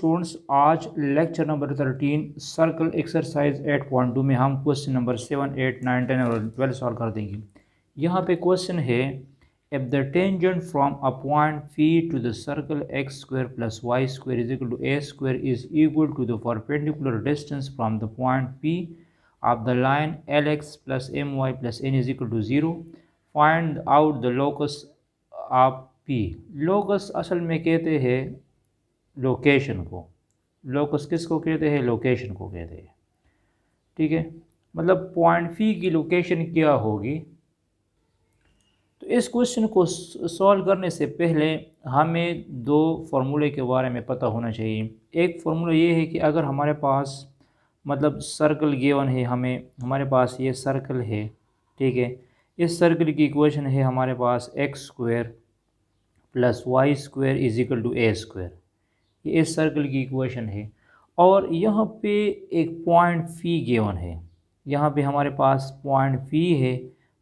Students, आज lecture number 13 circle exercise 8.2 में हम क्वेश्चन नंबर 7, 8, 9, 10 और 12 सॉल्व कर देंगे। यहाँ पे क्वेश्चन है, if the tangent from a point P to the circle x square plus y square is equal to a square is equal to the perpendicular distance from the point P of the line l x plus m y plus n is equal to 0, find out the locus of P. Locus असल में कहते हैं location को। Locus किसको कहते हैं? Location को कहते हैं। ठीक है, मतलब पॉइंट पी की लोकेशन क्या होगी। तो इस क्वेश्चन को सॉल्व करने से पहले हमें दो फार्मूले के बारे में पता होना चाहिए। एक फार्मूला ये है कि अगर हमारे पास मतलब सर्कल गिवन है, हमारे पास ये सर्कल है, ठीक है, इस सर्कल की इक्वेशन है हमारे पास x square plus y square is equal to a square. ये इस सर्कल की इक्वेशन है और यहाँ पे एक पॉइंट पी गिवन है। यहाँ पे हमारे पास पॉइंट पी है,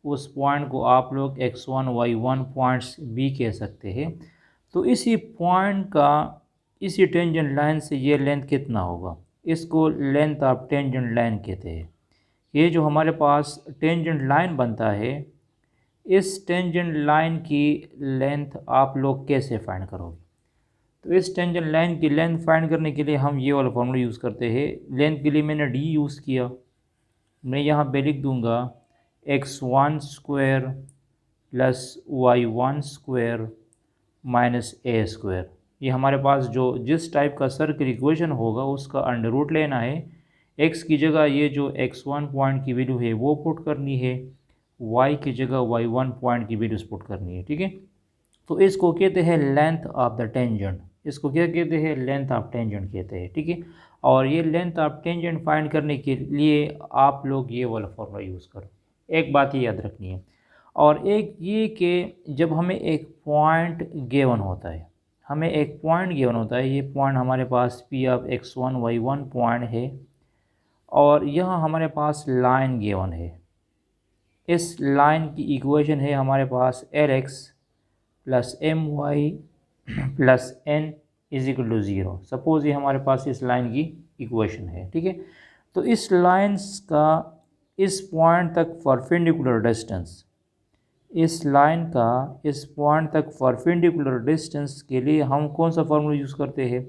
उस पॉइंट को आप लोग x1 y1 पॉइंट्स भी कह सकते हैं। तो इसी पॉइंट का इसी टेंजेंट लाइन से ये लेंथ कितना होगा, इसको लेंथ ऑफ टेंजेंट लाइन कहते हैं। ये जो हमारे पास टेंजेंट लाइन बनता है, इस टेंजेंट लाइन की लेंथ आप लोग कैसे फाइंड करोगे? तो इस टेंजेंट लाइन की लेंथ फाइंड करने के लिए हम ये वाला फॉर्मूला यूज़ करते हैं। लेंथ के लिए मैंने डी यूज़ किया, मैं यहाँ पे लिख दूँगा x1 square plus y1 square minus a square. ये हमारे पास जो जिस टाइप का सर्कल इक्वेशन होगा उसका अंडर रूट लेना है। x की जगह ये जो x1 पॉइंट की वैल्यू है वो पुट करनी है, y की जगह y1 पॉइंट की वैल्यूज पुट करनी है। ठीक है, तो इसको कहते हैं लेंथ ऑफ द टेंजेंट। इसको क्या कहते हैं? लेंथ ऑफ टेंजेंट कहते हैं। ठीक है, और ये लेंथ ऑफ टेंजेंट फाइंड करने के लिए आप लोग ये वाला फॉर्मूला यूज़ करो। एक बात ये याद रखनी है, और एक ये कि जब हमें एक पॉइंट गिवन होता है, ये पॉइंट हमारे पास P of x1 y1 point है और यहाँ हमारे पास लाइन गिवन है। इस लाइन की इक्वेशन है हमारे पास l x plus m y plus n is equal to 0। Suppose ये हमारे पास इस लाइन की इक्वेशन है। ठीक है, तो इस लाइन्स का इस पॉइंट तक परपेंडिकुलर डिस्टेंस, इस लाइन का इस पॉइंट तक परपेंडिकुलर डिस्टेंस के लिए हम कौन सा फार्मूला यूज़ करते हैं?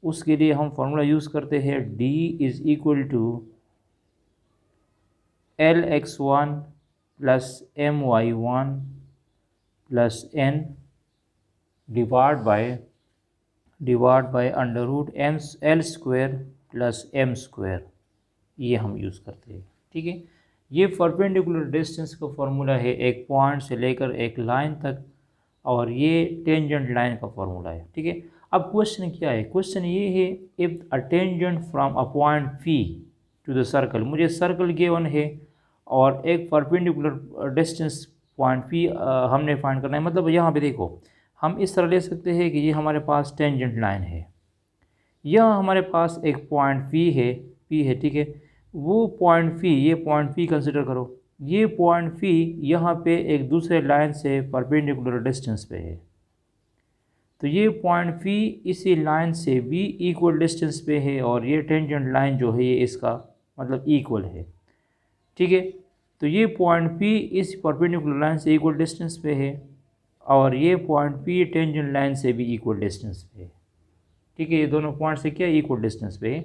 उसके लिए हम फार्मूला यूज़ करते हैं d is equal to l x one plus m y one plus n divide by under root l square plus m square. ये हम यूज़ करते हैं। ठीक है, ये परपेंडिकुलर डिस्टेंस का फार्मूला है एक पॉइंट से लेकर एक लाइन तक, और ये टेंजेंट लाइन का फार्मूला है। ठीक है, अब क्वेश्चन क्या है? क्वेश्चन ये है, if a tangent from a point P to the circle, मुझे सर्कल गिवन है और एक परपेंडिकुलर डिस्टेंस पॉइंट पी हमने फाइंड करना है। मतलब यहाँ पे देखो, हम इस तरह ले सकते हैं कि ये हमारे पास टेंजेंट लाइन है, यह हमारे पास एक पॉइंट पी है। ठीक है, वो पॉइंट पी, ये पॉइंट पी कंसिडर करो, ये पॉइंट पी यहाँ पे एक दूसरे लाइन से परपेंडिकुलर डिस्टेंस पे है। तो ये पॉइंट पी इसी लाइन से भी इक्वल डिस्टेंस पे है और ये टेंजेंट लाइन जो है ये इसका मतलब इक्वल है। ठीक है, तो ये पॉइंट पी इस परपेंडिकुलर लाइन से इक्वल डिस्टेंस पे है और ये पॉइंट पी टेंजेंट लाइन से भी इक्वल डिस्टेंस पे है। ठीक है, ये दोनों पॉइंट से क्या इक्वल डिस्टेंस पे है।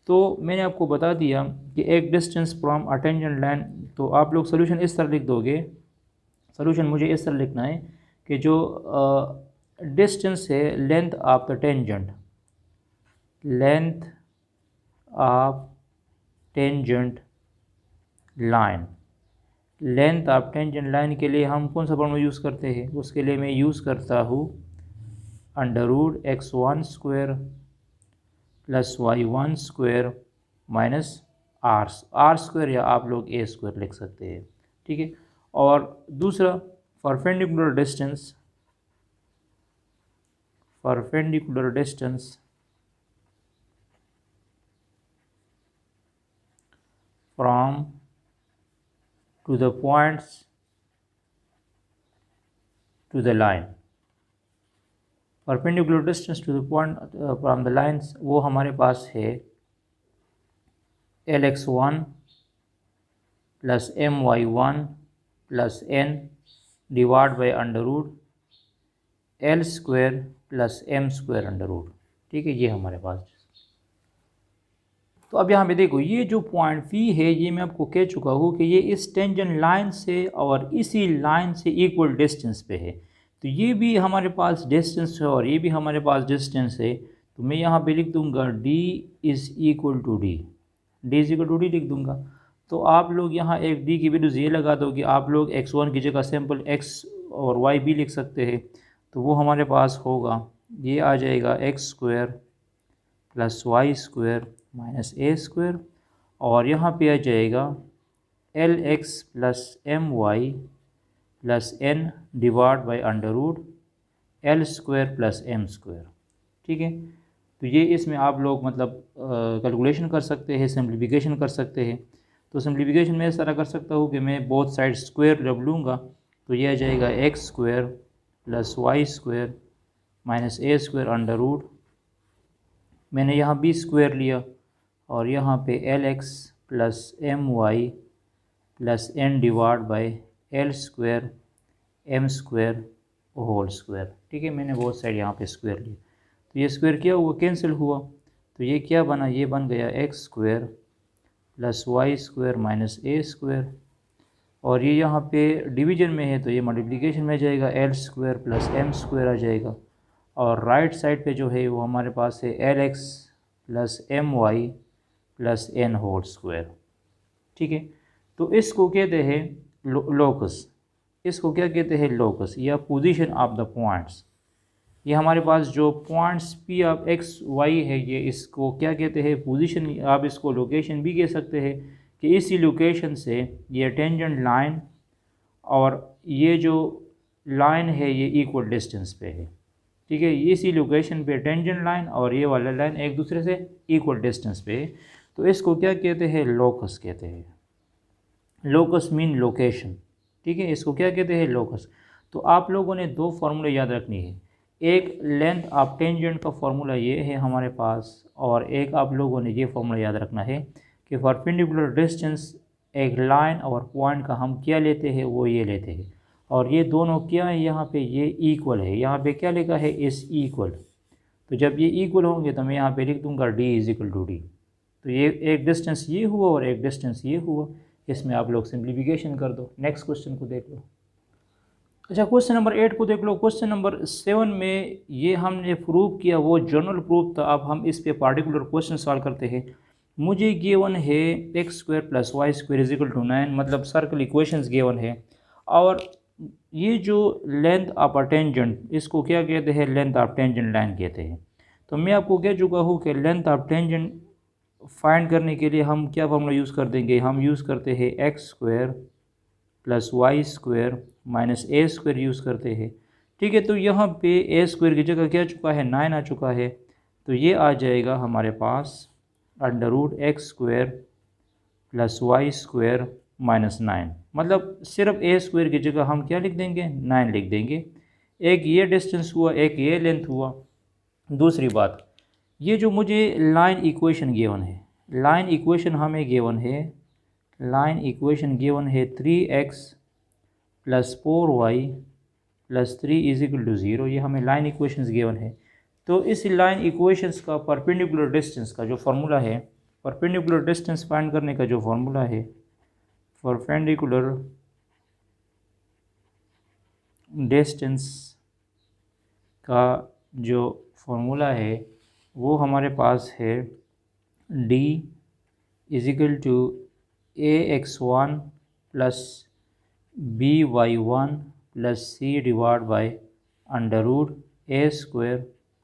तो मैंने आपको बता दिया कि एक distance from a tangent line, तो आप लोग सोल्यूशन इस तरह लिख दोगे। सोल्यूशन मुझे इस तरह लिखना है कि जो डिस्टेंस है length of the tangent, length of tangent line, length of tangent line के लिए हम कौन सा फॉर्मूला यूज़ करते हैं? उसके लिए मैं यूज़ करता हूँ under root x1 square plus y1 square minus r square, या आप लोग ए स्क्वायर लिख सकते हैं। ठीक है, और दूसरा perpendicular distance from to the points to the line, perpendicular distance to the point from the lines वो हमारे पास है Lx1 plus My1 plus n divide by under root L square plus m square under root. ठीक है, ये हमारे पास। तो अब यहाँ पे देखो, ये जो पॉइंट P है ये मैं आपको कह चुका हूँ कि ये इस टेंजेंट लाइन से और इसी लाइन से इक्वल डिस्टेंस पे है। तो ये भी हमारे पास डिस्टेंस है और ये भी हमारे पास डिस्टेंस है। तो मैं यहाँ पे लिख दूँगा D is equal to D, D is equal to D लिख दूँगा। तो आप लोग यहाँ एक D की वैल्यूज़ ये लगा दो कि आप लोग x1 की जगह सिंपल x और y भी लिख सकते हैं। तो वो हमारे पास होगा, ये आ जाएगा x square plus y square minus a square, और यहाँ पे आ जाएगा Lx plus My plus n divide by under root L square plus m square. ठीक है, तो ये इसमें आप लोग मतलब कैलकुलेशन कर सकते हैं, सिंप्लीफिकेशन कर सकते हैं। तो सिंप्लीफिकेशन में इस तरह कर सकता हूँ कि मैं बोथ साइड स्क्वायर जब लूँगा तो ये आ जाएगा x square plus y square minus a square under root, मैंने यहाँ b स्क्वायर लिया और यहाँ पे Lx plus My plus n divide by L square m square whole square. ठीक है, मैंने बहुत साइड यहाँ पे स्क्वायर लिया, तो ये स्क्वायर क्या हुआ, कैंसिल हुआ। तो ये क्या बना, ये बन गया x square plus y square minus a square, और ये यहाँ पे डिवीजन में है तो ये मल्टीप्लिकेशन में जाएगा, L square plus m square आ जाएगा, और राइट साइड पे जो है वो हमारे पास है Lx plus My plus n whole square. ठीक है, तो इसको कहते हैं लोकस, इसको क्या कहते हैं, लोकस या पोजीशन ऑफ द पॉइंट्स। ये हमारे पास जो points P of x y है ये इसको क्या कहते हैं, पोजीशन। आप इसको लोकेशन भी कह सकते हैं कि इसी लोकेशन से ये टेंजेंट लाइन और ये जो लाइन है ये इक्वल डिस्टेंस पे है। ठीक है, इसी लोकेशन पे टेंजेंट लाइन और ये वाला लाइन एक दूसरे से इक्वल डिस्टेंस पे है, तो इसको क्या कहते हैं, लोकस कहते हैं। Locus mean location. ठीक है, इसको क्या कहते हैं, लोकस। तो आप लोगों ने दो फार्मूले याद रखनी है, एक लेंथ ऑफ टेंजेंट का फार्मूला ये है हमारे पास, और एक आप लोगों ने ये फार्मूला याद रखना है कि परपेंडिकुलर डिस्टेंस एक लाइन और पॉइंट का हम क्या लेते हैं, वो ये लेते हैं, और ये दोनों क्या है, यहाँ पे ये इक्वल है। यहाँ पे क्या लिखा है, इस इक्वल। तो जब ये इक्वल होंगे तो मैं यहाँ पे लिख दूँगा D is equal to D। तो ये एक डिस्टेंस ये हुआ और एक डिस्टेंस ये हुआ, इसमें आप लोग सिंप्लीफिकेशन कर दो। नेक्स्ट क्वेश्चन को देख लो। अच्छा, क्वेश्चन नंबर 8 को देख लो। क्वेश्चन नंबर 7 में ये हमने प्रूव किया, वो जनरल प्रूफ था। अब हम इस पे पार्टिकुलर क्वेश्चन सॉल्व करते हैं। मुझे गिवन है x square plus y square is equal to 9, मतलब सर्कल इक्वेशंस गिवन है, और ये जो लेंथ ऑफ अ टेंजेंट, इसको क्या कहते हैं, लेंथ ऑफ टेंजेंट लाइन कहते हैं। तो मैं आपको कह चुका हूँ कि लेंथ ऑफ टेंजेंट फाइंड करने के लिए हम क्या फॉर्मूला यूज़ कर देंगे, हम यूज़ करते हैं x square plus y square minus a square use करते हैं। ठीक है, तो यहाँ पे ए स्क्वायर की जगह क्या आ चुका है, 9 आ चुका है, तो ये आ जाएगा हमारे पास under root x square plus y square minus 9, मतलब सिर्फ ए स्क्वायर की जगह हम क्या लिख देंगे, 9 लिख देंगे। एक ये डिस्टेंस हुआ, एक ये लेंथ हुआ। दूसरी बात, ये जो मुझे लाइन इक्वेशन गिवन है, लाइन इक्वेशन हमें गिवन है, लाइन इक्वेशन गिवन है 3x plus 4y plus 3 is equal to 0, ये हमें लाइन इक्वेशंस गिवन है। तो इस लाइन इक्वेशंस का परपेंडिकुलर डिस्टेंस का जो फार्मूला है, परपेंडिकुलर डिस्टेंस फाइंड करने का जो फार्मूला है, परपेंडिकुलर डिस्टेंस का जो फार्मूला है वो हमारे पास है d is equal to ax1 plus by1 plus c divide by under root a square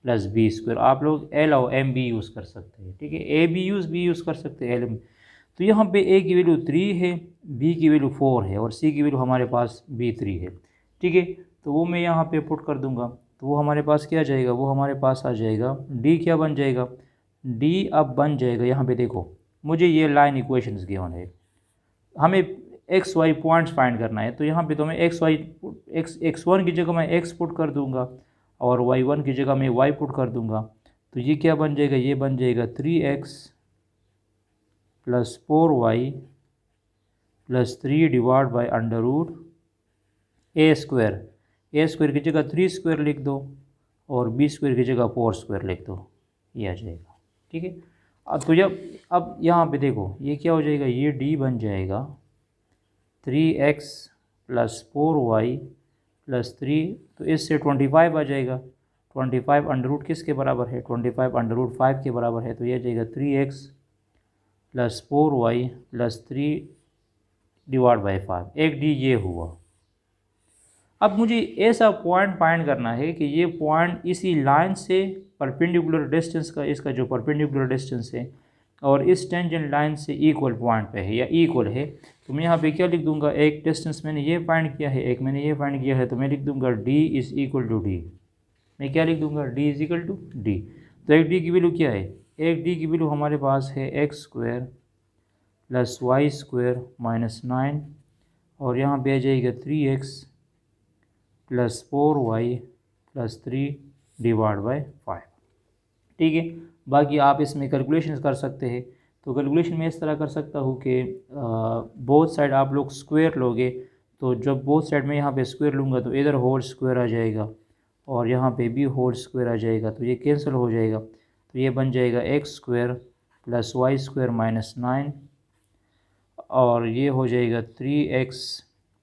plus b square. आप लोग एल और एम भी यूज़ कर सकते हैं। ठीक है, ए भी यूज़ कर सकते हैं, एल एम। तो यहाँ पे ए की वैल्यू 3 है, बी की वैल्यू 4 है और सी की वैल्यू हमारे पास भी 3 है। ठीक है, तो वो मैं यहाँ पे पुट कर दूँगा, तो वो हमारे पास क्या आ जाएगा, वो हमारे पास आ जाएगा डी क्या बन जाएगा, डी अब बन जाएगा, यहाँ पे देखो मुझे ये लाइन इक्वेशंस गिवन है, हमें एक्स वाई पॉइंट्स फाइंड करना है। तो यहाँ पे तो मैं एक्स वन की जगह मैं एक्स पुट कर दूंगा और y1 की जगह मैं y पुट कर दूंगा, तो ये क्या बन जाएगा, ये बन जाएगा 3x plus 4y plus 3 divide by under root a square की जगह 3 स्क्वायर लिख दो और बी स्क्वायर की जगह 4 स्क्वायर लिख दो, ये आ जाएगा। ठीक है, अब तो जब अब यहाँ पे देखो ये क्या हो जाएगा, ये d बन जाएगा 3x प्लस 4y प्लस 3, तो इससे 25 आ जाएगा। 25 अंडर रूट किसके बराबर है, 25 अंडर रूट 5 के बराबर है, तो ये आ जाएगा 3x plus 4y plus 3 divide by 5, एक d ये हुआ। अब मुझे ऐसा पॉइंट फाइंड करना है कि ये पॉइंट इसी लाइन से परपेंडिकुलर डिस्टेंस का, इसका जो परपेंडिकुलर डिस्टेंस है और इस टेंजेंट लाइन से इक्वल पॉइंट पे है या इक्वल है। तो मैं यहाँ पे क्या लिख दूंगा, एक डिस्टेंस मैंने ये फाइंड किया है, एक मैंने ये फाइंड किया है, तो मैं लिख दूंगा d is equal to d. मैं क्या लिख दूंगा, d is equal to d. तो एक d की वैल्यू क्या है, एक d की वैल्यू हमारे पास है x square plus y square minus 9, और यहाँ पे आ जाएगा 3x plus 4y plus 3 divide by 5। ठीक है, बाकी आप इसमें कैलकुलेशन कर सकते हैं। तो कैलकुलेशन में इस तरह कर सकता हूँ कि बोथ साइड आप लोग स्क्वायर लोगे, तो जब बोथ साइड में यहाँ पे स्क्वायर लूँगा तो इधर होल स्क्वायर आ जाएगा और यहाँ पे भी होल स्क्वायर आ जाएगा, तो ये कैंसिल हो जाएगा। तो ये बन जाएगा x square plus y square minus 9, और ये हो जाएगा 3x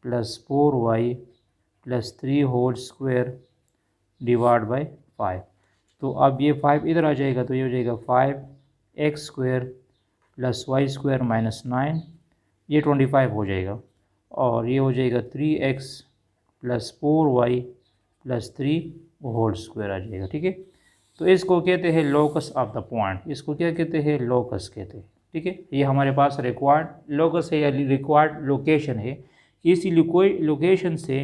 plus 4y plus 3 whole square divide by 5। तो अब ये 5 इधर आ जाएगा, तो ये हो जाएगा 5x square plus y square minus 9, ये 25 हो जाएगा, और ये हो जाएगा 3x plus 4y plus 3 whole square आ जाएगा। ठीक है, तो इसको कहते हैं लोकस ऑफ द पॉइंट, इसको क्या कहते हैं, लोकस कहते हैं। ठीक है, ये हमारे पास रिक्वायर्ड लोकस है या रिक्वायर्ड लोकेशन है, इसी लोकेशन से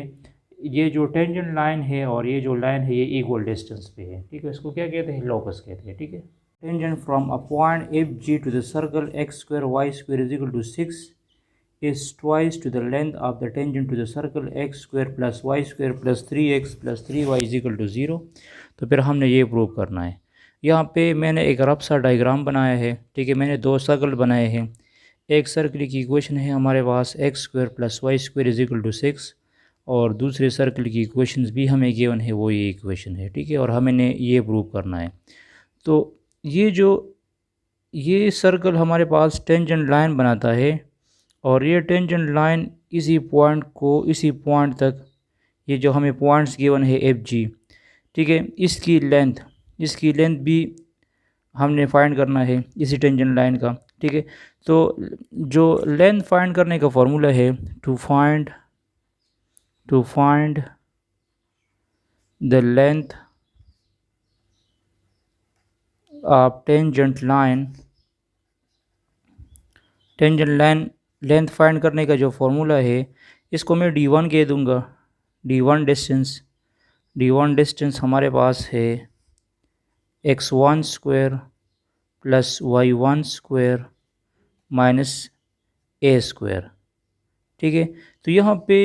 ये जो टेंजेंट लाइन है और ये जो लाइन है ये इक्वल डिस्टेंस पे है। ठीक है, इसको क्या कहते हैं, लोकस कहते हैं। ठीक है, tangent from a point f g to the circle x square y square is equal to 6 is twice to the length of the tangent to the circle x square plus y square plus 3x plus 3y is equal to 0। तो फिर हमने ये prove करना है। यहाँ पे मैंने एक रफ सा डायग्राम बनाया है। ठीक है, मैंने दो सर्कल बनाए हैं। एक सर्कल की इक्वेशन है हमारे पास x square plus y square is equal to 6, और दूसरे सर्कल की इक्वेशंस भी हमें गिवन है, वो ये इक्वेशन है। ठीक है, और हमें ये प्रूव करना है। तो ये सर्कल हमारे पास टेंजेंट लाइन बनाता है, और ये टेंजेंट लाइन इसी पॉइंट को, इसी पॉइंट तक, ये जो हमें पॉइंट्स गिवन है एफ जी, ठीक है, इसकी लेंथ भी हमने फाइंड करना है इसी टेंजेंट लाइन का। ठीक है, तो जो लेंथ फाइंड करने का फॉर्मूला है to find the length of tangent line, length find करने का जो फॉर्मूला है इसको मैं d1 कह दूंगा। d1 डिस्टेंस हमारे पास है x1 square plus y1 square minus a square. ठीक है, तो यहाँ पे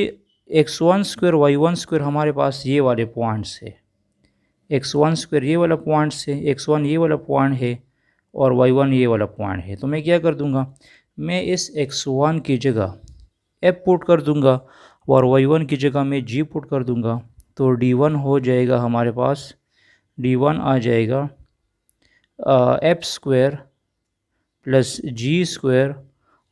x1 स्क्वायर y1 स्क्वायर हमारे पास ये वाले पॉइंट्स है, x1 स्क्वायर ये वाला पॉइंट्स है, x1 ये वाला पॉइंट है और y1 ये वाला पॉइंट है। तो मैं क्या कर दूंगा, मैं इस x1 की जगह f पुट कर दूंगा और y1 की जगह मैं g पुट कर दूंगा। तो d1 हो जाएगा हमारे पास, d1 आ जाएगा f square plus g square,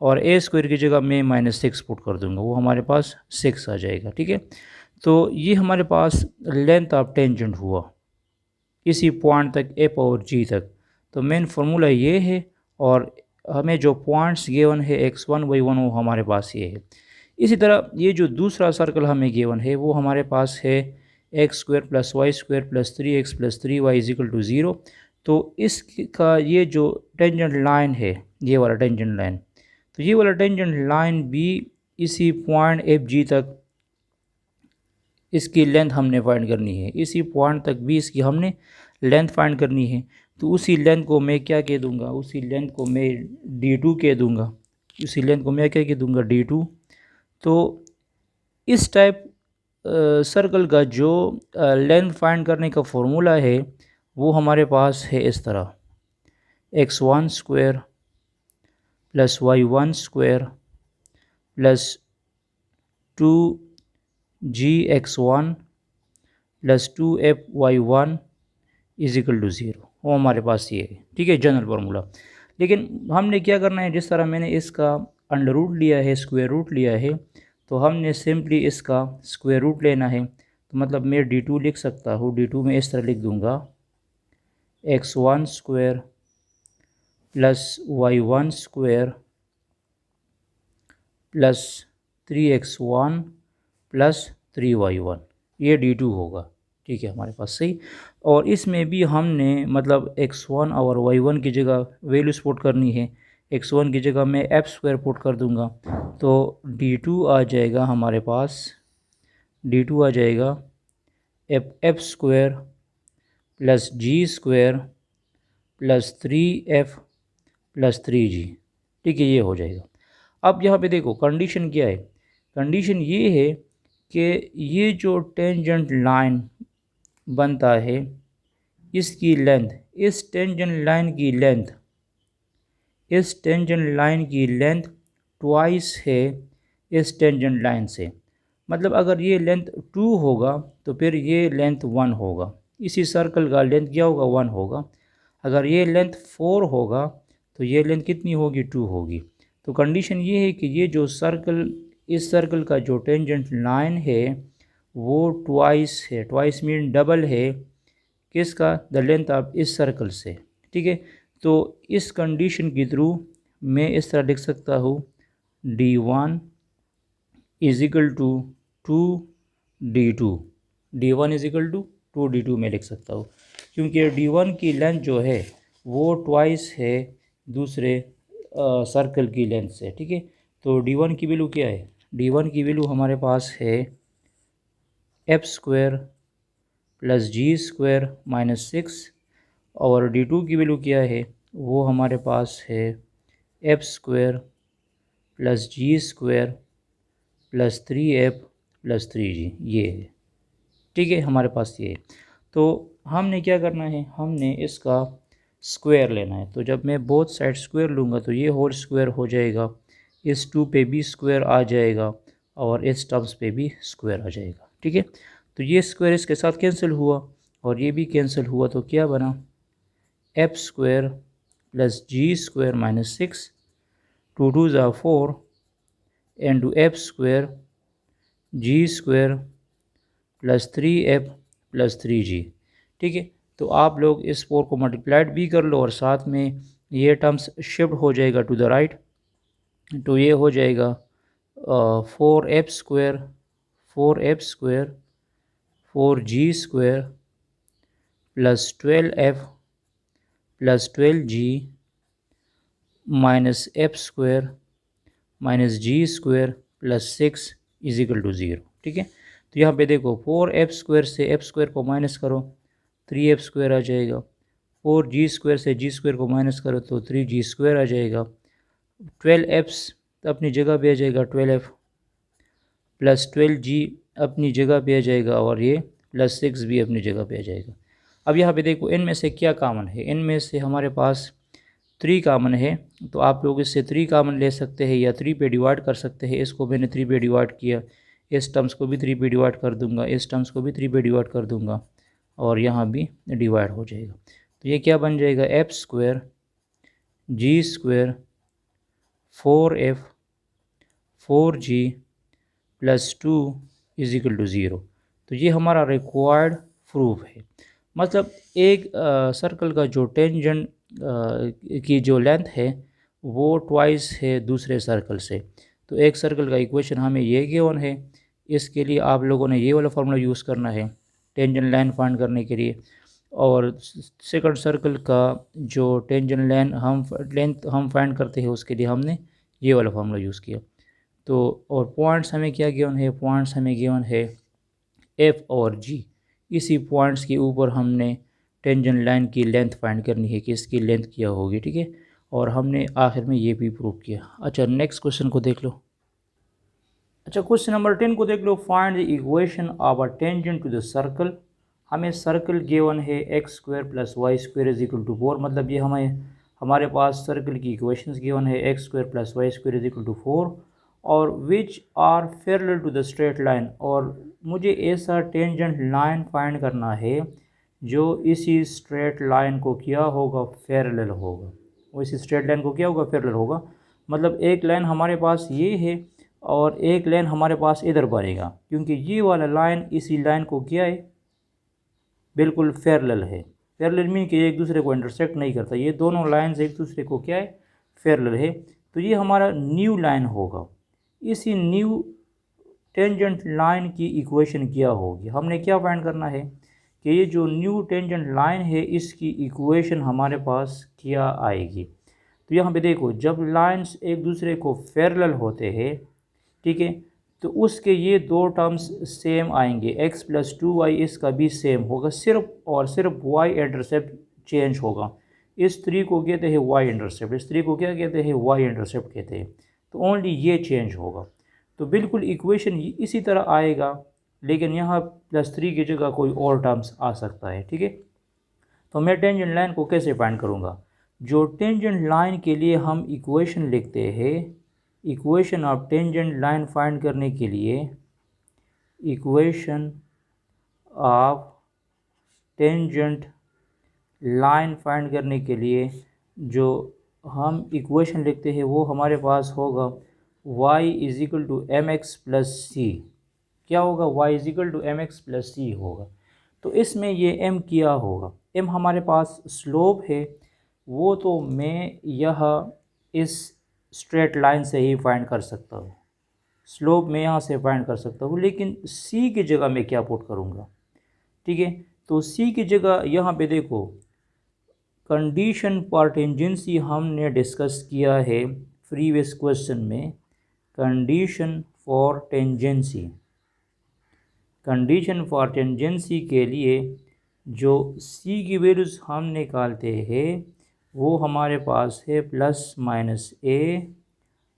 और a स्क्वायर की जगह मैं -6 पुट कर दूंगा, वो हमारे पास 6 आ जाएगा। ठीक है, तो ये हमारे पास लेंथ ऑफ टेंजेंट हुआ इसी पॉइंट तक f और g तक। तो मेन फार्मूला ये है, और हमें जो पॉइंट्स गिवन है x1 y1 वो हमारे पास ये है। इसी तरह ये जो दूसरा सर्कल हमें गिवन है वो हमारे पास है x square plus y square plus 3x plus 3y is equal to 0। तो इसका ये जो टेंजेंट लाइन है, ये वाला टेंजेंट लाइन, तो ये वाला टेंजेंट लाइन भी इसी पॉइंट एफ जी तक इसकी लेंथ हमने फाइंड करनी है, इसी पॉइंट तक भी इसकी हमने लेंथ फाइंड करनी है। तो उसी लेंथ को मैं क्या कह दूंगा, उसी लेंथ को मैं d2 कह दूंगा, उसी लेंथ को मैं क्या कह दूंगा d2। तो इस टाइप सर्कल का जो लेंथ फाइंड करने का फॉर्मूला है वो हमारे पास है इस तरह, x1 square plus y1 square plus 2gx1 plus 2fy1 is equal to 0। वो हमारे पास ये है, ठीक है, जनरल फार्मूला। लेकिन हमने क्या करना है, जिस तरह मैंने इसका अंडर रूट लिया है, स्क्वायर रूट लिया है, तो हमने सिंपली इसका स्क्वायर रूट लेना है। तो मतलब मैं d2 लिख सकता हूँ, d2 में इस तरह लिख दूँगा x1 square plus y1 square plus 3x1 plus 3y1, ये d2 होगा, ठीक है हमारे पास सही। और इसमें भी हमने मतलब x1 और y1 की जगह वैल्यूज पुट करनी है। x1 की जगह मैं f स्क्वायर पुट कर दूंगा, तो d2 आ जाएगा हमारे पास, d2 आ जाएगा f square plus g square plus 3f plus 3g, ठीक है, ये हो जाएगा। अब यहाँ पे देखो कंडीशन क्या है, कंडीशन ये है कि ये जो टेंजेंट लाइन बनता है इसकी लेंथ, इस टेंजेंट लाइन की लेंथ ट्वाइस है इस टेंजेंट लाइन से। मतलब अगर ये लेंथ 2 होगा तो फिर ये लेंथ 1 होगा, इसी सर्कल का लेंथ क्या होगा, 1 होगा। अगर ये लेंथ 4 होगा तो ये लेंथ कितनी होगी, 2 होगी। तो कंडीशन ये है कि ये जो सर्कल, इस सर्कल का जो टेंजेंट लाइन है वो ट्वाइस है, ट्वाइस मीन डबल है किसका, द लेंथ ऑफ इस सर्कल से, ठीक है। तो इस कंडीशन के थ्रू मैं इस तरह लिख सकता हूँ d1 is equal to 2d2, d1 is equal to 2d2 में लिख सकता हूँ, क्योंकि d1 की लेंथ जो है वो ट्वाइस है दूसरे सर्कल की लेंथ से, ठीक है। तो d1 की वैल्यू क्या है, d1 की वैल्यू हमारे पास है f square plus g square minus 6, और d2 की वैल्यू क्या है, वो हमारे पास है f square plus g square plus 3f plus 3g, ये है, ठीक है हमारे पास ये है। तो हमने क्या करना है, हमने इसका स्क्वायर लेना है। तो जब मैं बोथ साइड स्क्वायर लूँगा तो ये होल स्क्वायर हो जाएगा, इस 2 पे भी स्क्वायर आ जाएगा और इस टर्म्स पे भी स्क्वायर आ जाएगा, ठीक है। तो ये स्क्वायर इसके साथ कैंसिल हुआ और ये भी कैंसिल हुआ, तो क्या बना, f square plus g square minus 6, 2 2 ज़ा 4 into f square g square plus 3f plus 3g, ठीक है। तो आप लोग इस 4 को मल्टीप्लाइड भी कर लो और साथ में ये टर्म्स शिफ्ट हो जाएगा टू द राइट, तो ये हो जाएगा 4f square 4g square plus 12f plus 12g minus f square minus g square plus 6 is equal to 0, ठीक है। तो यहाँ पे देखो 4f स्क्वायर से f स्क्वायर को माइनस करो 3f स्क्वायर आ जाएगा, 4g स्क्वायर से g स्क्वायर को माइनस करो तो 3g स्क्वायर आ जाएगा, 12f अपनी जगह पे आ जाएगा 12f प्लस 12g अपनी जगह पे आ जाएगा और ये प्लस 6 भी अपनी जगह पे आ जाएगा। अब यहाँ पे देखो इनमें से क्या कॉमन है, इनमें से हमारे पास 3 कॉमन है, तो आप लोग इससे 3 कॉमन ले सकते हैं या 3 पे डिवाइड कर सकते हैं। इसको मैंने 3 पे डिवाइड किया, इस टर्म्स को भी 3 पे डिवाइड कर दूंगा, इस टर्म्स को भी 3 पे डिवाइड कर दूंगा और यहाँ भी डिवाइड हो जाएगा। तो ये क्या बन जाएगा, f square g square 4f 4g plus 2 is equal to 0। तो ये हमारा रिक्वायर्ड प्रूफ है। मतलब एक सर्कल का जो टेंजेंट की जो लेंथ है वो ट्वाइस है दूसरे सर्कल से। तो एक सर्कल का इक्वेशन हमें ये गिवन है, इसके लिए आप लोगों ने ये वाला फार्मूला यूज़ करना है टेंजेंट लाइन फाइंड करने के लिए। और सेकंड सर्कल का जो टेंजेंट लाइन लेंथ हम फाइंड करते हैं उसके लिए हमने ये वाला फार्मूला यूज़ किया। तो और पॉइंट्स हमें क्या गिवन है, पॉइंट्स हमें गिवन है f और g, इसी पॉइंट्स के ऊपर हमने टेंजेंट लाइन की लेंथ फाइंड करनी है कि इसकी लेंथ क्या होगी, ठीक है। और हमने आखिर में ये भी प्रूव किया। अच्छा नेक्स्ट क्वेश्चन को देख लो। अच्छा, क्वेश्चन नंबर 10 को देख लो। Find the equation of a tangent to the circle. हमें सर्कल गिवन है x square plus y square is equal to 4, मतलब ये हमारे पास सर्कल की इक्वेशंस गिवन है x square plus y square is equal to 4 और which are parallel to the straight line. और मुझे ऐसा टेंजेंट लाइन फाइंड करना है जो इसी स्ट्रेट लाइन को क्या होगा, पैरेलल होगा। वो इसी स्ट्रेट लाइन को क्या होगा, पैरेलल होगा। मतलब एक लाइन हमारे पास ये है और एक लाइन हमारे पास इधर बनेगा, क्योंकि ये वाला लाइन इसी लाइन को क्या है, बिल्कुल पैरेलल है। पैरेलल मीन कि एक दूसरे को इंटरसेक्ट नहीं करता, ये दोनों लाइंस एक दूसरे को क्या है, पैरेलल है। तो ये हमारा न्यू लाइन होगा। इसी न्यू टेंजेंट लाइन की इक्वेशन क्या होगी, हमने क्या फाइंड करना है कि ये जो न्यू टेंजेंट लाइन है इसकी इक्वेशन हमारे पास क्या आएगी। तो यहाँ पे देखो, जब लाइंस एक दूसरे को पैरेलल होते हैं, ठीक है, तो उसके ये दो टर्म्स सेम आएंगे, x प्लस 2y इसका भी सेम होगा, सिर्फ और सिर्फ y इंटरसेप्ट चेंज होगा। इस 3 को कहते हैं y इंटरसेप्ट, इस 3 को क्या कहते हैं, y इंटरसेप्ट कहते हैं। तो ओनली ये चेंज होगा। तो बिल्कुल इक्वेशन इसी तरह आएगा, लेकिन यहाँ +3 की जगह कोई और टर्म्स आ सकता है, ठीक है। तो मैं टेंजेंट लाइन को कैसे फाइंड करूँगा। जो टेंजेंट लाइन के लिए हम इक्वेशन लिखते हैं, equation of tangent line find करने के लिए, equation of tangent line find करने के लिए जो हम इक्वेशन लिखते हैं वो हमारे पास होगा y is equal to m x plus c. क्या होगा, y is equal to m x plus c होगा। तो इसमें ये m क्या होगा, m हमारे पास स्लोप है, वो तो मैं यह इस स्ट्रेट लाइन से ही फाइंड कर सकता हूँ, स्लोप मैं यहाँ से फाइंड कर सकता हूँ, लेकिन c की जगह मैं क्या पुट करूँगा, ठीक है। तो c की जगह यहाँ पे देखो, कंडीशन फॉर टेंजेंसी हमने डिस्कस किया है प्रीवियस क्वेश्चन में। Condition for tangency, condition for tangency के लिए जो c की वैल्यूज़ हम निकालते हैं वो हमारे पास है plus minus a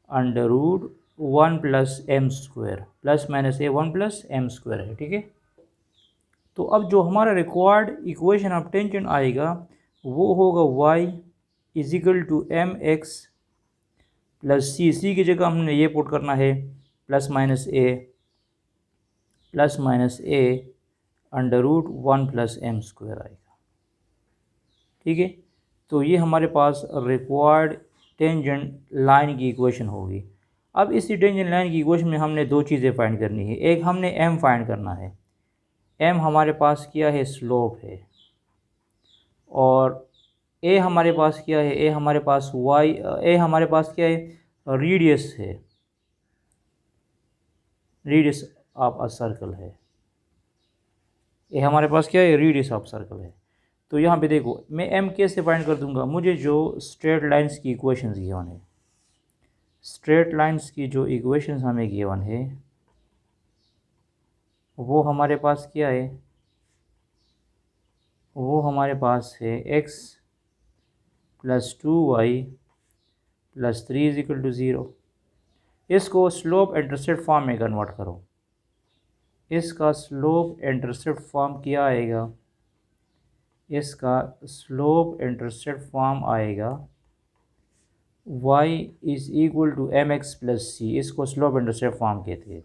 under root 1 plus m square, plus minus a 1 plus m square है, ठीक है। तो अब जो हमारा रिक्वायर्ड इक्वेशन ऑफ टेंजेंट आएगा वो होगा y is equal to m x plus c की जगह हमने ये पुट करना है plus minus a under root 1 plus m square आएगा, ठीक है। तो ये हमारे पास रिक्वायर्ड टेंजेंट लाइन की इक्वेशन होगी। अब इसी टेंजेंट लाइन की इक्वेशन में हमने दो चीज़ें फाइंड करनी है। एक हमने m फाइंड करना है, m हमारे पास क्या है, स्लोप है, और a हमारे पास क्या है, a हमारे पास हमारे पास क्या है, रेडियस है, रेडियस ऑफ अ सर्कल है। a हमारे पास क्या है, रेडियस ऑफ सर्कल है। तो यहाँ पे देखो, मैं m कैसे फाइंड कर दूंगा, मुझे जो स्ट्रेट लाइंस की इक्वेशंस गिवन है, स्ट्रेट लाइंस की जो इक्वेशंस हमें गिवन है वो हमारे पास क्या है, वो हमारे पास है x plus 2y plus 3 is equal to 0। इसको स्लोप इंटरसेप्ट फॉर्म में कन्वर्ट करो, इसका स्लोप इंटरसेप्ट फॉर्म क्या आएगा, इसका स्लोप इंटरसेप्ट फॉर्म आएगा y is equal to m x plus c. इसको स्लोप इंटरसेप्ट फॉर्म कहते हैं।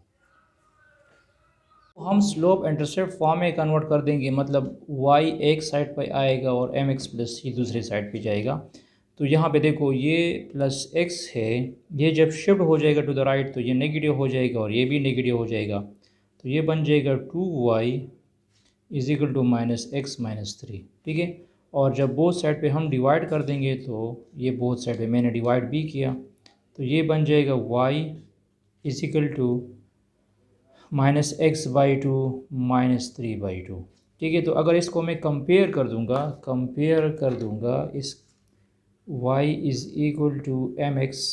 हम स्लोप इंटरसेप्ट फॉर्म में कन्वर्ट कर देंगे, मतलब y एक साइड पर आएगा और एम एक्स प्लस सी दूसरी साइड पे जाएगा। तो यहाँ पे देखो, ये प्लस x है, ये जब शिफ्ट हो जाएगा टू द राइट तो ये नेगेटिव हो जाएगा और ये भी नेगेटिव हो जाएगा। तो ये बन जाएगा 2y is equal to minus x minus 3, ठीक है। और जब बोथ साइड पे हम डिवाइड कर देंगे तो ये बोथ साइड पे मैंने डिवाइड भी किया, तो ये बन जाएगा y is equal to minus x by 2 minus 3 by 2, ठीक है। तो अगर इसको मैं कंपेयर कर दूंगा इस y is equal to m x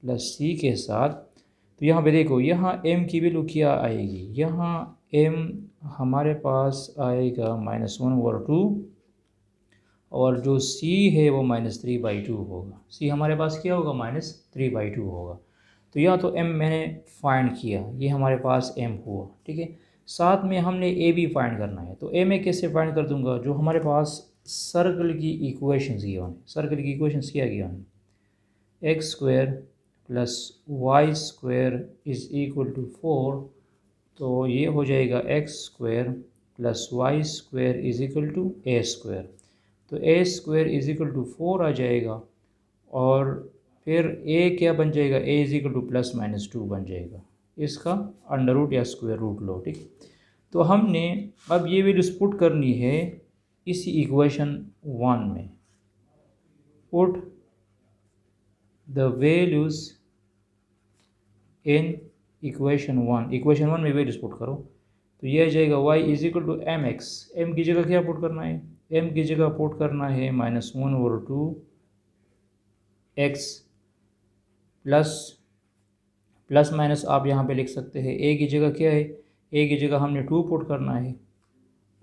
plus c के साथ, तो यहाँ पे देखो, यहाँ m की वैल्यू क्या आएगी, यहाँ m हमारे पास आएगा -1/2 और जो c है वो -3/2 होगा। c हमारे पास क्या होगा, -3/2 होगा। तो यहाँ तो m मैंने फाइंड किया, ये हमारे पास m हुआ, ठीक है। साथ में हमने a भी फाइंड करना है, तो a मैं कैसे फाइंड कर दूंगा, जो हमारे पास सर्कल की इक्वेशंस गिवन है, सर्कल की इक्वेशंस क्या गिवन है, x square plus y square is equal to 4, तो ये हो जाएगा x square plus y square is equal to a square, तो a square is equal to 4 आ जाएगा, और फिर ए क्या बन जाएगा, a is equal to plus minus 2 बन जाएगा, इसका अंडर रूट या स्क्वायर रूट लो, ठीक। तो हमने अब ये वैल्यूज पुट करनी है इसी इक्वेशन 1 में, put the values in equation 1, equation 1 में वैल्यूज पुट करो, तो ये आ जाएगा y is equal to m x, m की जगह क्या पुट करना है, m की जगह पुट करना है -1/2 एक्स प्लस माइनस आप यहाँ पे लिख सकते हैं, a की जगह क्या है, a की जगह हमने 2 पुट करना है,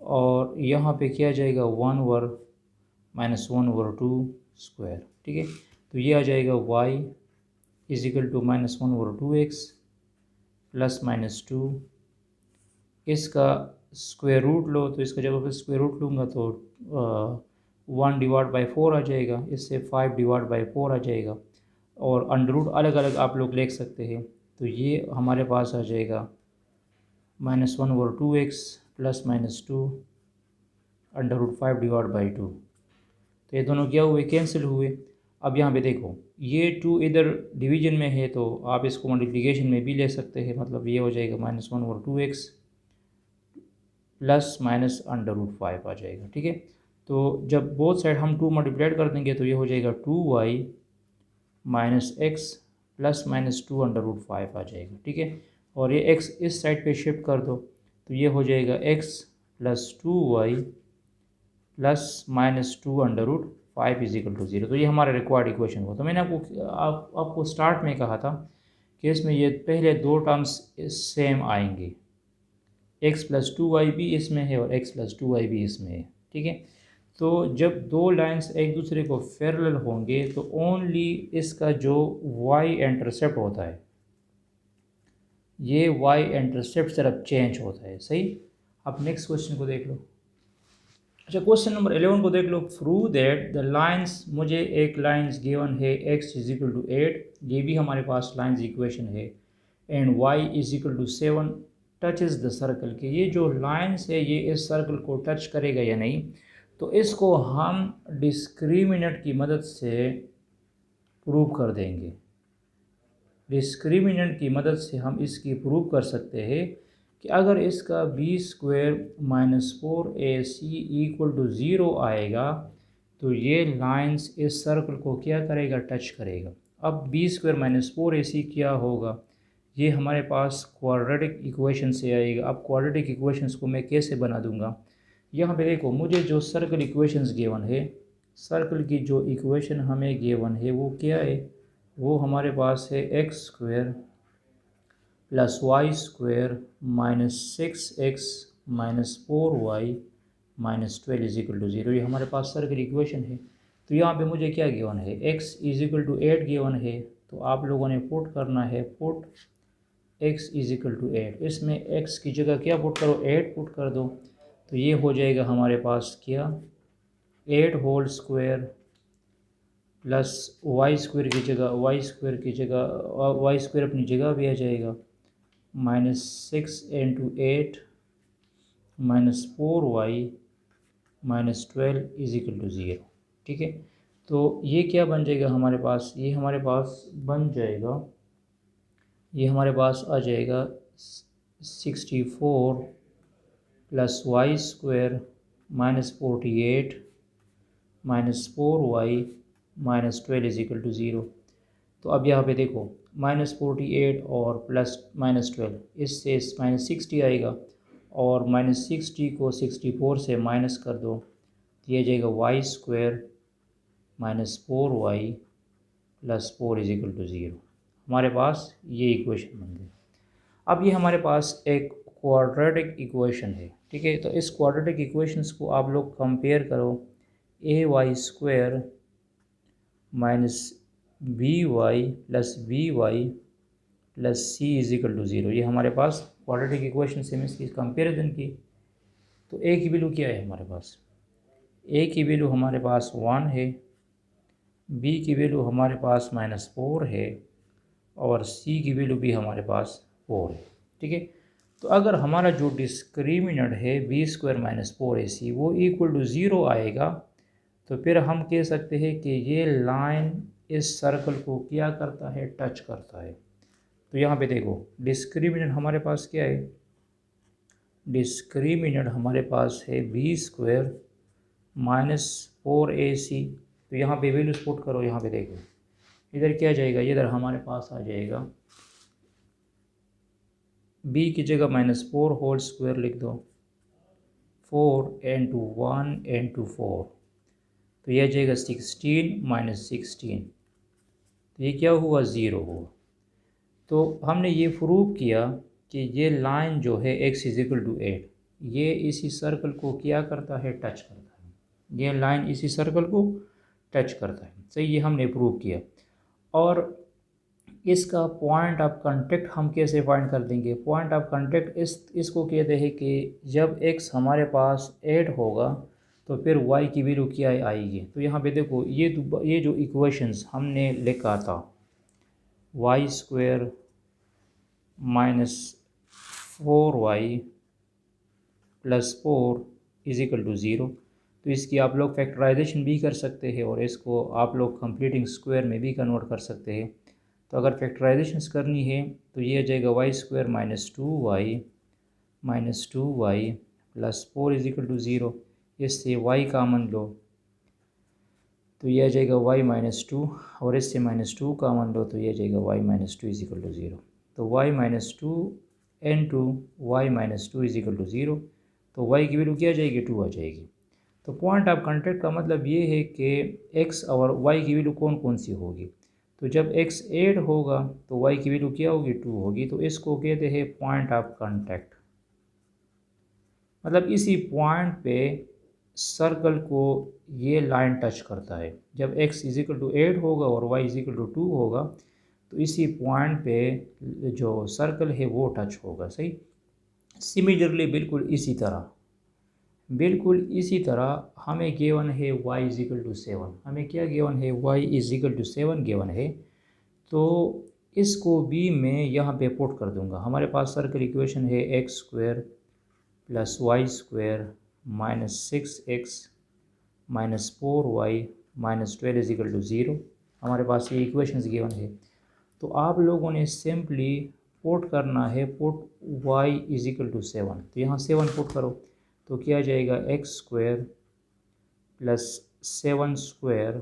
और यहाँ पे क्या जाएगा 1/-1/2 स्क्वायर, ठीक है। तो ये आ जाएगा y is equal to -1/2 x plus -2, इसका स्क्वायर रूट लो, तो इसका जब स्क्वायर रूट लूँगा तो 1/4 आ जाएगा, इससे 5/4 आ जाएगा, और अंडर रूट अलग अलग आप लोग लिख सकते हैं, तो ये हमारे पास आ जाएगा -1/2 एक्स प्लस -2 अंडर रूट 5/2, तो ये दोनों क्या हुए, कैंसिल हुए। अब यहाँ पे देखो ये 2 इधर डिवीजन में है, तो आप इसको मल्टीप्लिकेशन में भी ले सकते हैं, मतलब ये हो जाएगा -1/2 x plus minus under root 5 आ जाएगा, ठीक है। तो जब बोथ साइड हम 2 मल्टीप्लाइड कर देंगे तो ये हो जाएगा 2y minus x plus -2 under root 5 आ जाएगा, ठीक है। और ये x इस साइड पे शिफ्ट कर दो, तो ये हो जाएगा x plus 2y plus -2 under root 5 is equal to 0। तो ये हमारा रिक्वायर्ड इक्वेशन हुआ। तो मैंने आपको स्टार्ट में कहा था कि इसमें ये पहले 2 टर्म्स सेम आएंगे, x प्लस 2y भी इसमें है और x प्लस 2y भी इसमें है, ठीक है। तो जब 2 लाइंस एक दूसरे को पैरेलल होंगे तो ओनली इसका जो y इंटरसेप्ट होता है, ये y इंटरसेप्ट सिर्फ चेंज होता है, सही। अब नेक्स्ट क्वेश्चन को देख लो। अच्छा, क्वेश्चन नंबर 11 को देख लो। प्रूव दैट द लाइंस, मुझे एक लाइंस गिवन है x इज इक्वल टू 8, ये भी हमारे पास लाइंस इक्वेशन है, and y is equal to 7 touches the circle, के ये जो लाइंस है ये इस सर्कल को टच करेगा या नहीं, तो इसको हम डिस्क्रिमिनेंट की मदद से प्रूव कर देंगे। डिस्क्रिमिनेंट की मदद से हम इसकी प्रूव कर सकते हैं कि अगर इसका b² minus 4ac equal to 0 आएगा तो ये लाइंस इस सर्कल को क्या करेगा, टच करेगा। अब b² माइनस 4ac क्या होगा, ये हमारे पास क्वाड्रेटिक इक्वेशन से आएगा। अब क्वाड्रेटिक इक्वेशंस को मैं कैसे बना दूंगा, यहाँ पे देखो मुझे जो सर्कल इक्वेशंस गिवन है, सर्कल की जो इक्वेशन हमें गिवन है वो क्या है, वो हमारे पास है x² plus y² minus 6x minus 4y minus 12 is equal to 0, ये हमारे पास सर्कल इक्वेशन है। तो यहाँ पे मुझे क्या गिवन है, x is equal to 8 given है, तो आप लोगों ने पुट करना है, put x is equal to 8, इसमें x की जगह क्या पुट करो, 8 पुट कर दो, तो ये हो जाएगा हमारे पास क्या, 8 होल स्क्वायर प्लस y² की जगह y² अपनी जगह भी आ जाएगा, -6 × 8 minus 4y minus 12 is equal to 0, ठीक है। तो ये क्या बन जाएगा हमारे पास, ये हमारे पास बन जाएगा, ये हमारे पास आ जाएगा 64 plus y² minus 48 minus 4y minus 12 is equal to 0। तो अब यहाँ पे देखो -48 और प्लस -12, इससे -60 आएगा, और -60 को 64 से माइनस कर दो, तो ये जाएगा y² minus 4y plus 4 is equal to 0। हमारे पास ये इक्वेशन बन गई। अब ये हमारे पास एक क्वाड्रेटिक इक्वेशन है, ठीक है। तो इस क्वाड्रेटिक इक्वेशंस को आप लोग कंपेयर करो, ay² minus by plus by plus c is equal to zero. ये हमारे पास क्वाड्रेटिक इक्वेशन से हमने इसकी कंपेरिजन की। तो ए की वैल्यू क्या है हमारे पास? ए की वैल्यू हमारे पास 1 है, बी की वैल्यू हमारे पास -4 है और सी की वैल्यू भी हमारे पास 4 है। ठीक है, तो अगर हमारा जो डिस्क्रिमिनेंट है b² - 4ac वो इक्वल टू ज़ीरो आएगा तो फिर हम कह सकते हैं कि ये लाइन इस सर्कल को क्या करता है, टच करता है। तो यहाँ पे देखो डिस्क्रिमिनेंट हमारे पास क्या है, डिस्क्रिमिनेंट हमारे पास है b² - 4ac। तो यहाँ पे वैल्यूज पुट करो, यहाँ पे देखो इधर क्या जाएगा, इधर हमारे पास आ जाएगा b की जगह -4 होल स्क्वायर लिख दो, 4 × 1 × 4, तो यह जाएगा 16 - 16, तो ये क्या हुआ, ज़ीरो हुआ। तो हमने ये प्रूव किया कि ये लाइन जो है x = 8 ये इसी सर्कल को क्या करता है, टच करता है। ये लाइन इसी सर्कल को टच करता है, सही, ये हमने प्रूव किया। और इसका पॉइंट ऑफ कांटेक्ट हम कैसे फाइंड कर देंगे? पॉइंट ऑफ कांटेक्ट इसको कहते हैं कि जब x हमारे पास 8 होगा तो फिर y की वैल्यू क्या आएगी। तो यहाँ पे देखो ये जो इक्वेशंस हमने लिखा था y² - 4y + 4 = 0, तो इसकी आप लोग फैक्टराइजेशन भी कर सकते हैं और इसको आप लोग कंप्लीटिंग स्क्वायर में भी कन्वर्ट कर सकते हैं। तो अगर फैक्टराइजेशन करनी है तो ये आ जाएगा y² - 2y + 4 = 0। इससे y कामन लो तो ये आ जाएगा y - 2 और इससे -2 कामन लो तो ये आ जाएगा y - 2 = 0। तो y - 2 × y - 2 = 0, तो y की वैल्यू क्या आ जाएगी, 2 आ जाएगी। तो पॉइंट ऑफ कांटेक्ट का मतलब ये है कि x और y की वैल्यू कौन कौन सी होगी। तो जब x 8 होगा तो y की वैल्यू क्या होगी, 2 होगी। तो इसको कहते हैं पॉइंट ऑफ कांटेक्ट, मतलब इसी पॉइंट पे सर्कल को ये लाइन टच करता है। जब x = 8 होगा और y = 2 होगा तो इसी पॉइंट पे जो सर्कल है वो टच होगा, सही। सिमिलरली बिल्कुल इसी तरह हमें गिवन है y = 7, हमें क्या गिवन है, y = 7 गिवन है। तो इसको भी मैं यहाँ पे पुट कर दूँगा। हमारे पास सर्कल इक्वेशन है x² + y² - 6x - 4y - 12 = 0। हमारे पास ये इक्वेशंस गिवन है। तो आप लोगों ने सिंपली पुट करना है, पुट y = 7, तो यहाँ 7 पुट करो तो क्या जाएगा, x² + 7²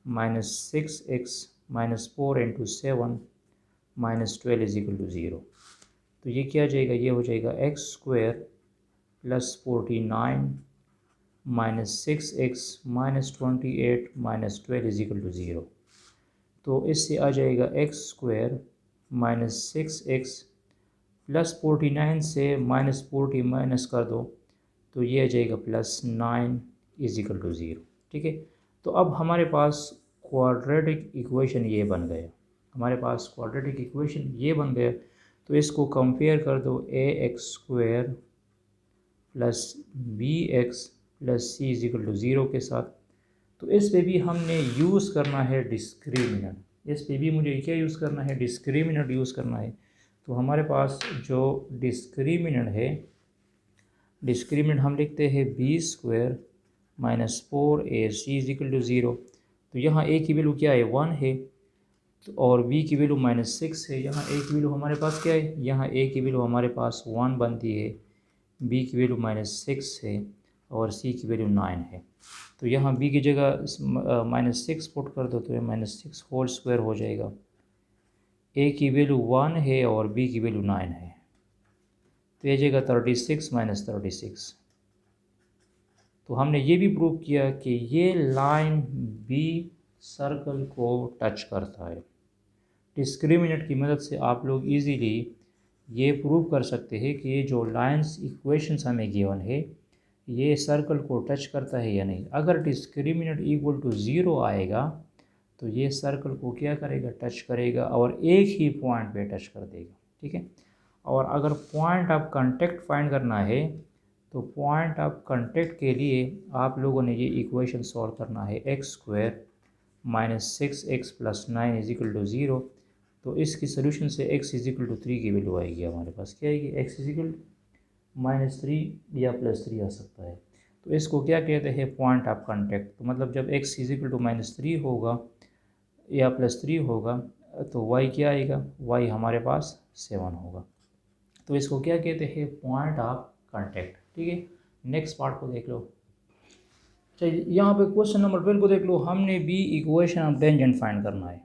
- 6x - 4 × 7 - 12 = 0। तो ये क्या जाएगा, ये हो जाएगा x² + 49 - 6x - 28 - 12 = 0। तो इससे आ जाएगा x² - 6x + 49 से -40 माइनस कर दो तो ये आ जाएगा +9 = 0। ठीक है, तो अब हमारे पास क्वाड्रेटिक इक्वेशन ये बन गया, हमारे पास क्वाड्रेटिक इक्वेशन ये बन गया। तो इसको कंपेयर कर दो ax² + bx + c = 0 के साथ। तो इस पे भी हमने यूज़ करना है डिस्क्रिमिनेंट, इस पे भी मुझे क्या यूज़ करना है, डिस्क्रिमिनेंट यूज़ करना है। तो हमारे पास जो डिस्क्रिमिनेंट है, डिस्क्रिमिनेंट हम लिखते हैं b² - 4ac = 0। तो यहाँ a की वैल्यू क्या है, 1 है, तो और b की वैल्यू -6 है। यहाँ a की वैल्यू हमारे पास क्या है, यहाँ a की वैल्यू हमारे पास 1 बनती है, b की वैल्यू -6 है और c की वैल्यू 9 है। तो यहाँ b की जगह -6 पुट कर दो तो ये -6 होल स्क्वायर हो जाएगा। a की वैल्यू 1 है और b की वैल्यू 9 है, तो ये जाएगा 36 - 36। तो हमने ये भी प्रूव किया कि ये लाइन b सर्कल को टच करता है। डिस्क्रिमिनेंट की मदद से आप लोग इजीली ये प्रूव कर सकते हैं कि ये जो लाइंस इक्वेशंस हमें गिवन है ये सर्कल को टच करता है या नहीं। अगर डिस्क्रिमिनेंट = 0 आएगा तो ये सर्कल को क्या करेगा, टच करेगा और एक ही पॉइंट पे टच कर देगा। ठीक है, और अगर पॉइंट ऑफ कांटेक्ट फाइंड करना है तो पॉइंट ऑफ कांटेक्ट के लिए आप लोगों ने ये इक्वेशन सॉल्व करना है, x square minus 6x plus 9 is equal to 0। तो इसकी सोल्यूशन से x इजिकल टू 3 की वैल्यू आएगी हमारे पास, क्या आएगी, x इजिकल -3 या +3 आ सकता है। तो इसको क्या कहते हैं, पॉइंट ऑफ कांटेक्ट। तो मतलब जब x इजिकल टू -3 होगा या +3 होगा तो y क्या आएगा, y हमारे पास 7 होगा। तो इसको क्या कहते हैं, पॉइंट ऑफ कांटेक्ट। ठीक है, नेक्स्ट पार्ट को देख लो। चलिए यहाँ पे क्वेश्चन नंबर 12 को देख लो। हमने भी इक्वेशन ऑफ टेंजेंट फाइंड करना है।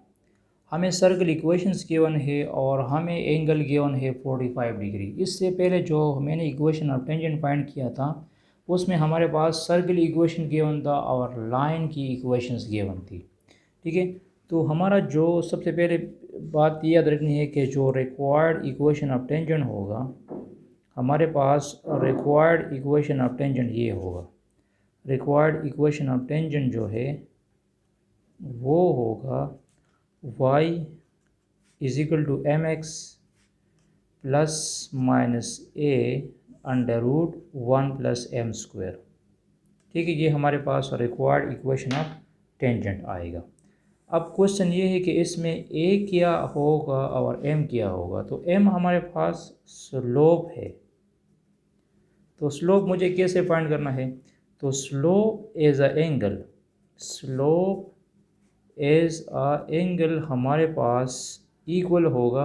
हमें सर्कल इक्वेशंस गिवन है और हमें एंगल गिवन है 45 डिग्री। इससे पहले जो मैंने इक्वेशन ऑफ टेंजेंट फाइंड किया था उसमें हमारे पास सर्कल इक्वेशन गिवन था और लाइन की इक्वेशंस गिवन थी। ठीक है, तो हमारा जो सबसे पहले बात याद रखनी है कि जो रिक्वायर्ड इक्वेशन ऑफ टेंजेंट होगा, हमारे पास रिक्वायर्ड इक्वेशन ऑफ टेंजेंट ये होगा। रिक्वायर्ड इक्वेशन ऑफ टेंजेंट जो है वो होगा y is equal to m x plus minus a under root 1 plus m square. ठीक है, ये हमारे पास रिक्वायर्ड इक्वेशन ऑफ टेंजेंट आएगा। अब क्वेश्चन ये है कि इसमें a क्या होगा और m क्या होगा। तो m हमारे पास स्लोप है, तो स्लोप मुझे कैसे फाइंड करना है, तो slope as a angle, slope as a angle हमारे पास इक्वल होगा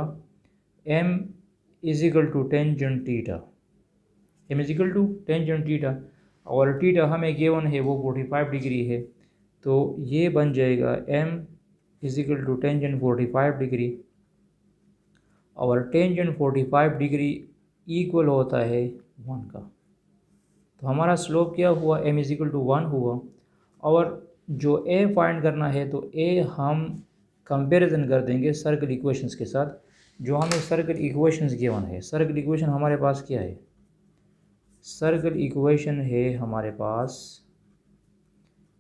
m is equal to tangent theta, m is equal to tangent theta, और थीटा हमें गिवन है वो 45 डिग्री है। तो ये बन जाएगा m is equal to tangent 45 degree, और टेंजेंट 45 डिग्री इक्वल होता है 1 का। तो हमारा स्लोप क्या हुआ, m इजिकल टू 1 हुआ। और जो a फाइंड करना है तो a हम कंपैरिजन कर देंगे सर्कल इक्वेशंस के साथ, जो हमें सर्कल इक्वेशंस गिवन है। सर्कल इक्वेशन हमारे पास क्या है, सर्कल इक्वेशन है हमारे पास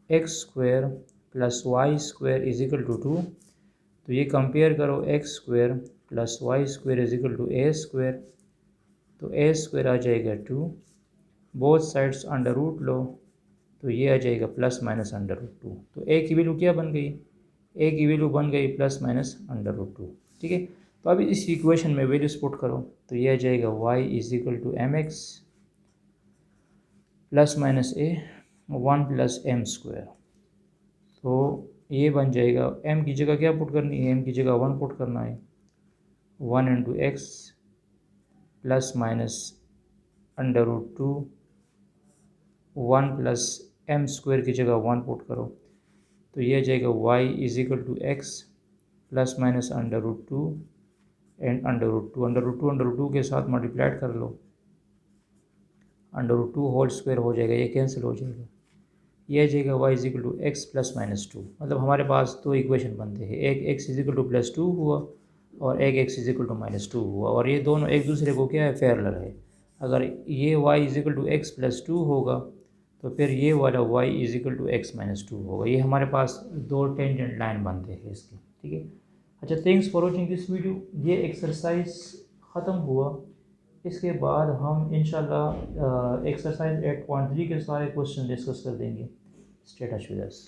x square plus y square is equal to 2। तो ये कंपेयर करो, x square plus y square is equal to a square. तो ए स्क्वायर आ जाएगा 2, बोथ साइड्स अंडर रूट लो, तो ये आ जाएगा प्लस माइनस अंडर रूट 2। तो ए की वैल्यू क्या बन गई, ए की वैल्यू बन गई प्लस माइनस अंडर रूट 2। ठीक है, तो अभी इस इक्वेशन में वैल्यूज पुट करो, तो ये आ जाएगा y is equal to m x plus minus a 1 plus m square. तो ये बन जाएगा, m की जगह क्या पुट करनी है, m की जगह 1 पुट करना है, 1 into x plus minus under root 2, 1 plus m square की जगह 1 पुट करो, तो ये आ जाएगा y is equal to x plus minus under root 2 and under root 2। Under root 2 के साथ मल्टीप्लाइड कर लो, अंडर रूट 2 होल स्क्वायर हो जाएगा, ये कैंसिल हो जाएगा। ये आ जाएगा y is equal to x plus minus 2। मतलब हमारे पास दो इक्वेशन बनते हैं, एक x इजिकल टू प्लस 2 हुआ और एक x इजिकल टू माइनस 2 हुआ, और ये दोनों एक दूसरे को क्या है, पैरेलल है। अगर ये y is equal to x plus 2 होगा तो फिर ये वाला y is equal to x minus 2 होगा। ये हमारे पास दो टेंजेंट लाइन बनते हैं इसके। ठीक है, अच्छा, thanks for watching this video. ये एक्सरसाइज ख़त्म हुआ, इसके बाद हम इंशाल्लाह एक्सरसाइज 8.3 के सारे क्वेश्चन डिस्कस कर देंगे। Stay touch with us.